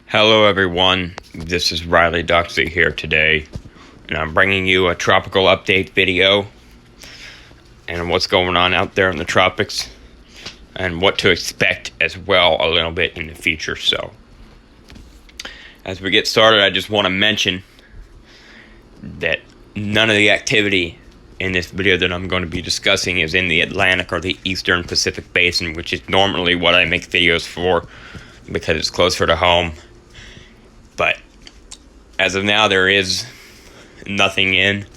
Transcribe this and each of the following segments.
Hello everyone, this is Riley Doxey here today, and I'm bringing you a tropical update video and what's going on out there in the tropics and what to expect as well a little bit in the future. So, as we get started, I just want to mention that none of the activity in this video that I'm going to be discussing is in the Atlantic or the Eastern Pacific Basin, which is normally what I make videos for because it's closer to home. But as of now, there is nothing in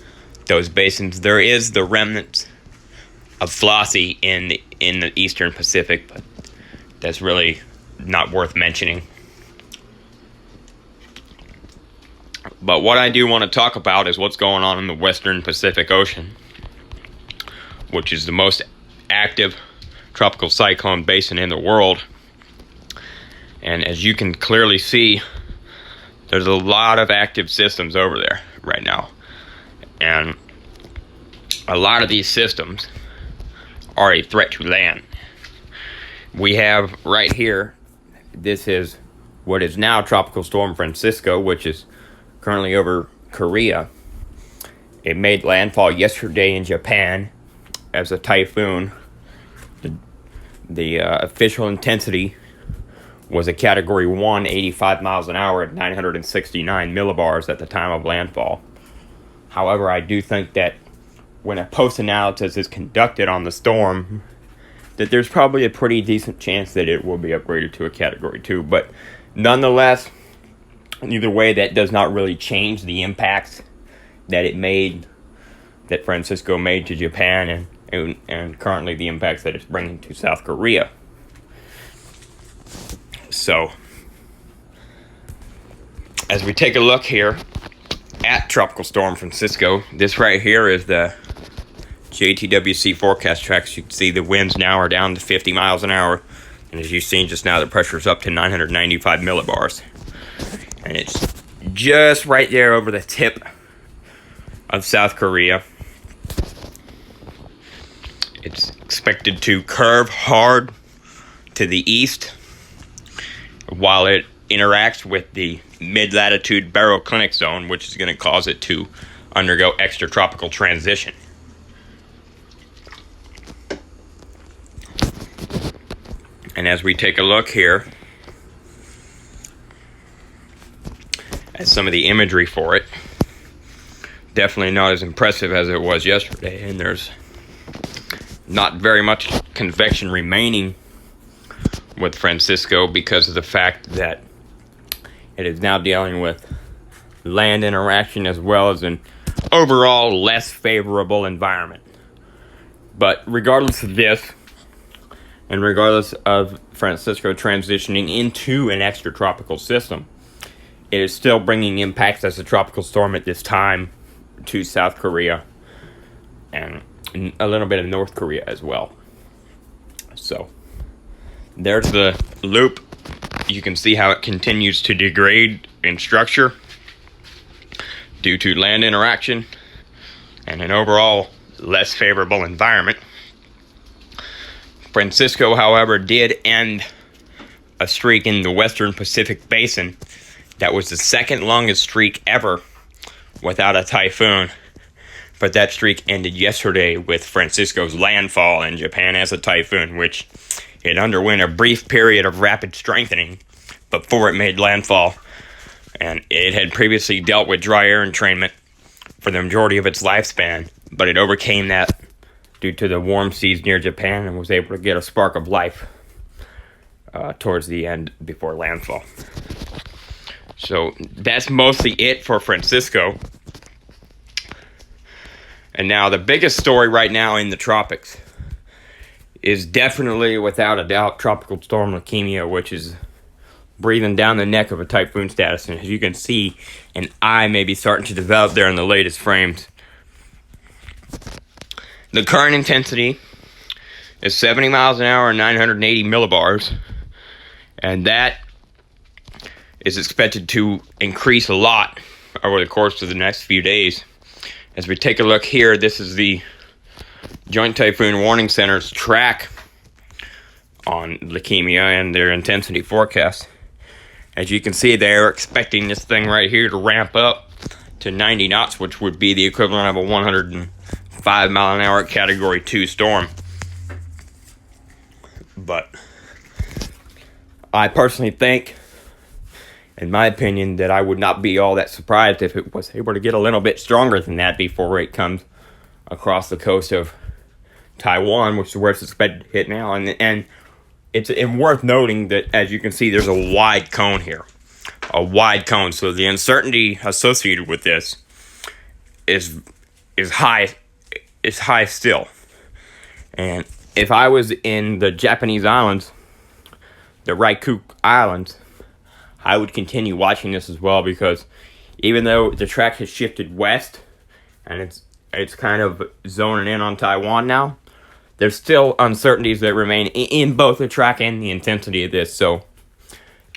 those basins. There is the remnants of Flossie in the Eastern Pacific, but that's really not worth mentioning. But what I do want to talk about is what's going on in the Western Pacific Ocean, which is the most active tropical cyclone basin in the world. And as you can clearly see, there's a lot of active systems over there right now. And a lot of these systems are a threat to land. We have right here, this is what is now Tropical Storm Francisco, which is currently over Korea. It made landfall yesterday in Japan as a typhoon. The official intensity was a Category 1, 85 miles an hour at 969 millibars at the time of landfall. However, I do think that when a post-analysis is conducted on the storm, that there's probably a pretty decent chance that it will be upgraded to a Category 2. But nonetheless, either way, that does not really change the impacts that that Francisco made to Japan and currently the impacts that it's bringing to South Korea. So, as we take a look here at Tropical Storm Francisco, this right here is the JTWC forecast tracks. You can see the winds now are down to 50 miles an hour, and as you've seen just now, the pressure is up to 995 millibars. And it's just right there over the tip of South Korea. It's expected to curve hard to the east while it interacts with the mid-latitude baroclinic zone, which is going to cause it to undergo extratropical transition. And as we take a look here at some of the imagery for it, definitely not as impressive as it was yesterday, and there's not very much convection remaining with Francisco because of the fact that it is now dealing with land interaction as well as an overall less favorable environment. But regardless of this, and regardless of Francisco transitioning into an extratropical system, it is still bringing impacts as a tropical storm at this time to South Korea and a little bit of North Korea as well. So, there's the loop. You can see how it continues to degrade in structure due to land interaction and an overall less favorable environment. Francisco, however, did end a streak in the Western Pacific Basin that was the second longest streak ever without a typhoon. But that streak ended yesterday with Francisco's landfall in Japan as a typhoon, which it underwent a brief period of rapid strengthening before it made landfall, and it had previously dealt with dry air entrainment for the majority of its lifespan, but it overcame that due to the warm seas near Japan and was able to get a spark of life towards the end before landfall. So that's mostly it for Francisco. And now the biggest story right now in the tropics is definitely, without a doubt, Tropical Storm Lekima, which is breathing down the neck of a typhoon status. And as you can see, an eye may be starting to develop there in the latest frames. The current intensity is 70 miles an hour and 980 millibars. And that is expected to increase a lot over the course of the next few days. As we take a look here, this is the Joint Typhoon Warning Center's track on Lekima and their intensity forecast. As you can see, they're expecting this thing right here to ramp up to 90 knots, which would be the equivalent of a 105 mile an hour Category 2 storm. But I personally think, in my opinion, that I would not be all that surprised if it was able to get a little bit stronger than that before it comes across the coast of Taiwan, which is where it's expected to hit now. And it's worth noting that, as you can see, there's a wide cone here. A wide cone. So the uncertainty associated with this is high still. And if I was in the Japanese islands, the Ryukyu Islands, I would continue watching this as well, because even though the track has shifted west and it's kind of zoning in on Taiwan now, there's still uncertainties that remain in both the track and the intensity of this. So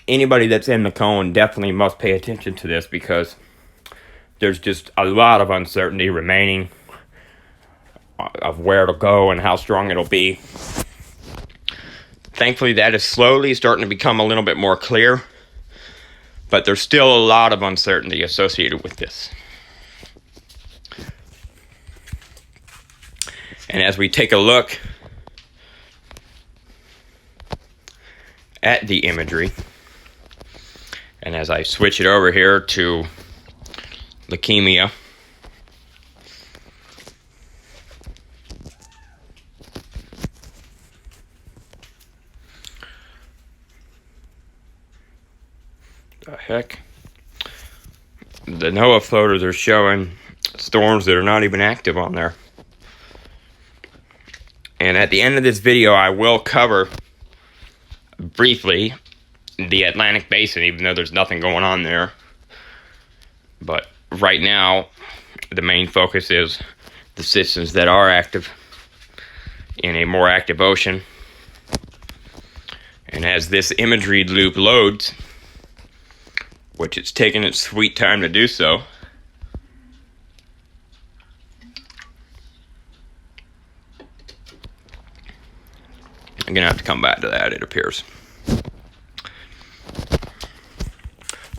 anybody that's in the cone definitely must pay attention to this, because there's just a lot of uncertainty remaining of where it'll go and how strong it'll be. Thankfully, that is slowly starting to become a little bit more clear, but there's still a lot of uncertainty associated with this. And as we take a look at the imagery, and as I switch it over here to Lekima, the heck, the NOAA floaters are showing storms that are not even active on there. And at the end of this video, I will cover briefly the Atlantic Basin, even though there's nothing going on there. But right now, the main focus is the systems that are active in a more active ocean. And as this imagery loop loads, which it's taking its sweet time to do so, I'm gonna have to come back to that, it appears.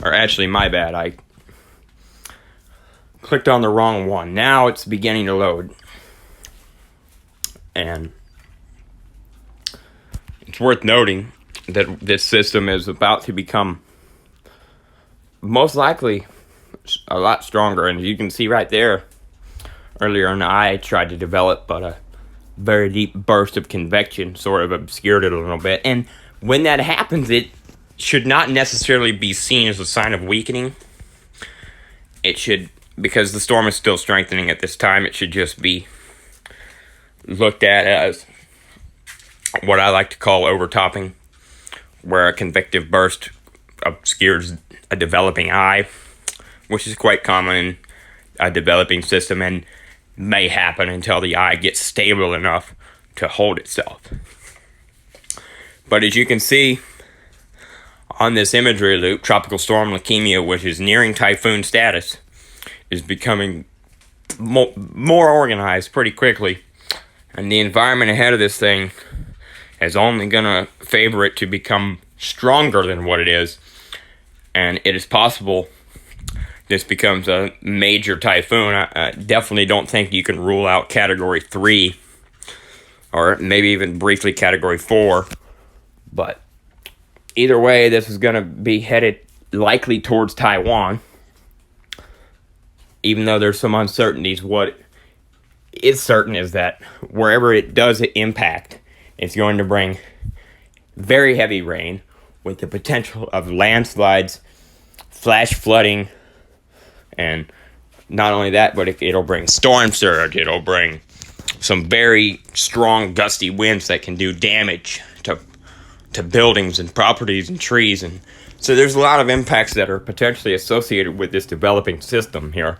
Or actually, my bad, I clicked on the wrong one. Now it's beginning to load. And it's worth noting that this system is about to become most likely a lot stronger. And you can see right there, earlier on, I tried to develop, but a very deep burst of convection sort of obscured it a little bit. And when that happens, it should not necessarily be seen as a sign of weakening. It should, because the storm is still strengthening at this time, it should just be looked at as what I like to call overtopping, where a convective burst obscures a developing eye, which is quite common in a developing system and may happen until the eye gets stable enough to hold itself. But as you can see on this imagery loop, Tropical Storm Lekima, which is nearing typhoon status, is becoming more organized pretty quickly. And the environment ahead of this thing is only going to favor it to become stronger than what it is. And it is possible this becomes a major typhoon. I definitely don't think you can rule out Category 3, or maybe even briefly Category 4. But either way, this is going to be headed likely towards Taiwan. Even though there's some uncertainties, what is certain is that wherever it does impact, it's going to bring very heavy rain with the potential of landslides, flash flooding, and not only that, but it'll bring storm surge. It'll bring some very strong gusty winds that can do damage to buildings and properties and trees. And so there's a lot of impacts that are potentially associated with this developing system here.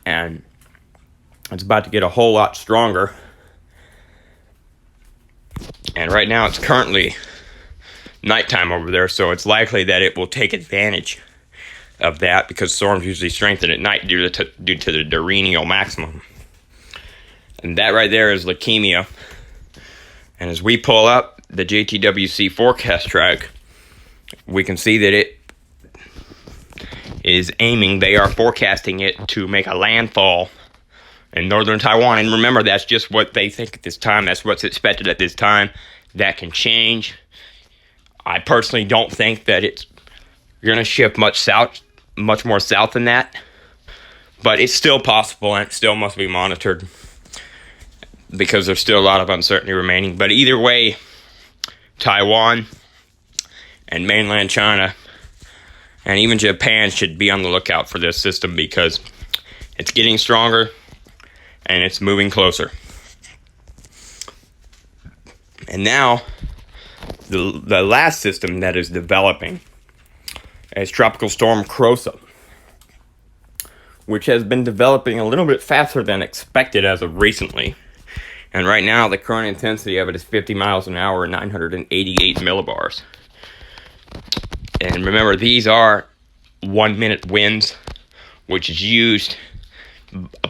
And it's about to get a whole lot stronger. And right now it's currently nighttime over there, so it's likely that it will take advantage of that, because storms usually strengthen at night due to the diurnal maximum. And that right there is Lekima. And as we pull up the JTWC forecast track, we can see that it is aiming, they are forecasting it to make a landfall in northern Taiwan. And remember, that's just what they think at this time. That's what's expected at this time. That can change. I personally don't think that it's going to shift much more south than that. But it's still possible, and it still must be monitored because there's still a lot of uncertainty remaining. But either way, Taiwan and mainland China and even Japan should be on the lookout for this system because it's getting stronger and it's moving closer. And now, the last system that is developing is Tropical Storm Krosa, which has been developing a little bit faster than expected as of recently. And right now, the current intensity of it is 50 miles an hour, 988 millibars. And remember, these are 1-minute winds, which is used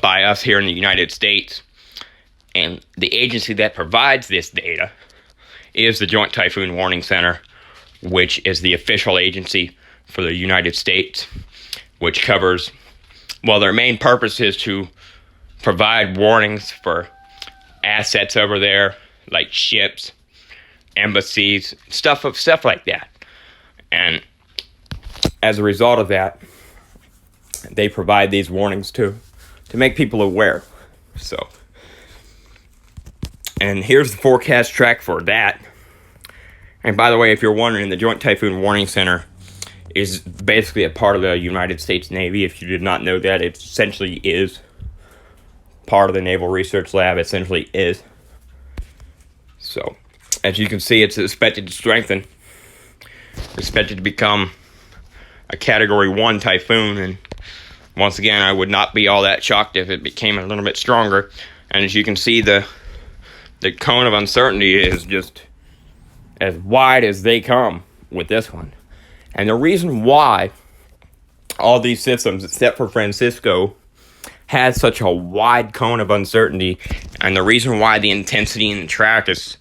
by us here in the United States. And the agency that provides this data is the Joint Typhoon Warning Center, which is the official agency for the United States, which covers, well, their main purpose is to provide warnings for assets over there, like ships, embassies, stuff like that. And as a result of that, they provide these warnings to make people aware. So, and here's the forecast track for that. And by the way, if you're wondering, the Joint Typhoon Warning Center is basically a part of the United States Navy. If you did not know that, it essentially is part of the Naval Research Lab. Essentially is. So, as you can see, it's expected to strengthen. Expected to become a Category 1 typhoon. And once again, I would not be all that shocked if it became a little bit stronger. And as you can see, the cone of uncertainty is just as wide as they come with this one. And the reason why all these systems, except for Francisco, has such a wide cone of uncertainty, and the reason why the intensity in the track is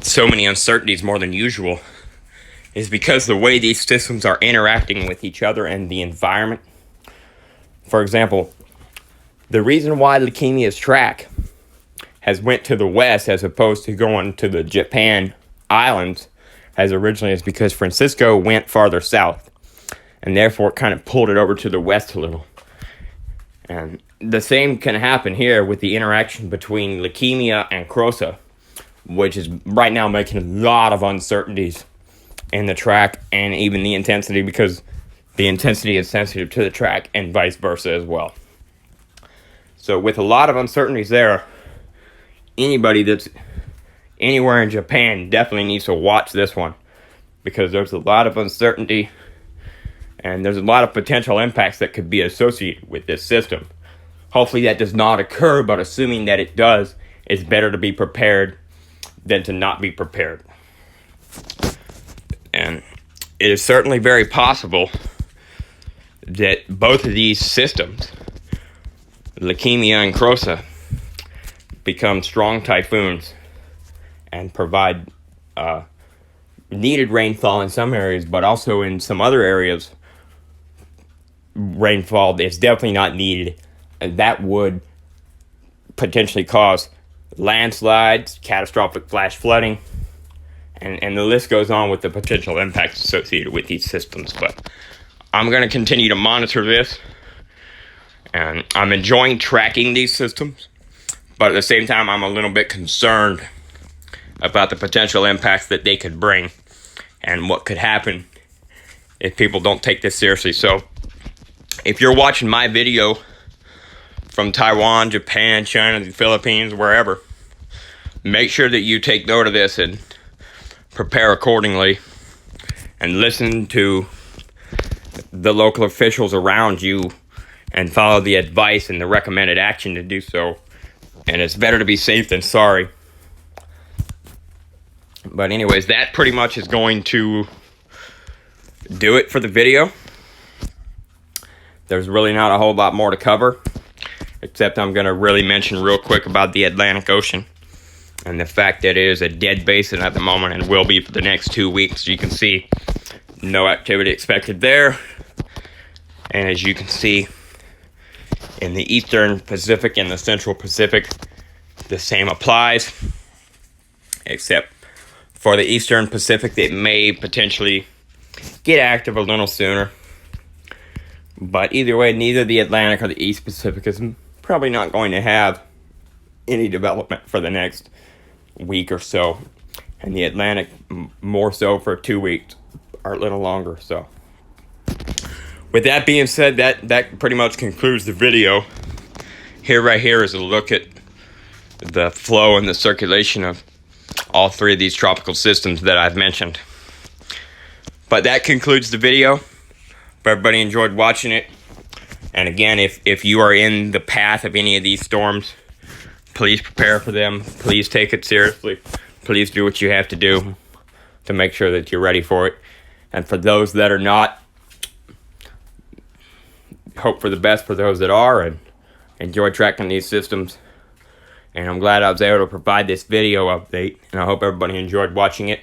so many uncertainties more than usual, is because the way these systems are interacting with each other and the environment. For example, the reason why Lekimia's track has went to the west as opposed to going to the Japan islands as originally is because Francisco went farther south, and therefore it kind of pulled it over to the west a little. And the same can happen here with the interaction between Lekimia and Krosa, which is right now making a lot of uncertainties in the track and even the intensity, because the intensity is sensitive to the track and vice versa as well. So with a lot of uncertainties there, anybody that's anywhere in Japan definitely needs to watch this one, because there's a lot of uncertainty and there's a lot of potential impacts that could be associated with this system. Hopefully that does not occur, but assuming that it does, it's better to be prepared than to not be prepared. And it is certainly very possible that both of these systems, Lekimia and Krosa, become strong typhoons and provide needed rainfall in some areas, but also in some other areas, rainfall is definitely not needed. And that would potentially cause landslides, catastrophic flash flooding, and the list goes on with the potential impacts associated with these systems. But I'm going to continue to monitor this, and I'm enjoying tracking these systems, but at the same time, I'm a little bit concerned about the potential impacts that they could bring and what could happen if people don't take this seriously. So if you're watching my video from Taiwan, Japan, China, the Philippines, wherever, make sure that you take note of this and prepare accordingly and listen to the local officials around you and follow the advice and the recommended action to do so. And it's better to be safe than sorry. But anyways, that pretty much is going to do it for the video. There's really not a whole lot more to cover, except I'm going to really mention real quick about the Atlantic Ocean and the fact that it is a dead basin at the moment and will be for the next 2 weeks. You can see no activity expected there. And as you can see, in the Eastern Pacific and the Central Pacific, the same applies, except for the Eastern Pacific, it may potentially get active a little sooner. But either way, neither the Atlantic or the East Pacific is probably not going to have any development for the next week or so. And the Atlantic more so for 2 weeks or a little longer. So with that being said, that pretty much concludes the video. Right here is a look at the flow and the circulation of all three of these tropical systems that I've mentioned. But that concludes the video. Hope everybody enjoyed watching it. And again, if you are in the path of any of these storms, please prepare for them. Please take it seriously. Please do what you have to do to make sure that you're ready for it. And for those that are not, hope for the best for those that are, and enjoy tracking these systems. And I'm glad I was able to provide this video update, and I hope everybody enjoyed watching it.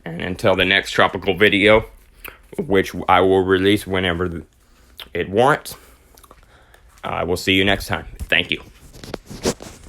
And until the next tropical video, which I will release whenever it warrants, I will see you next time. Thank you.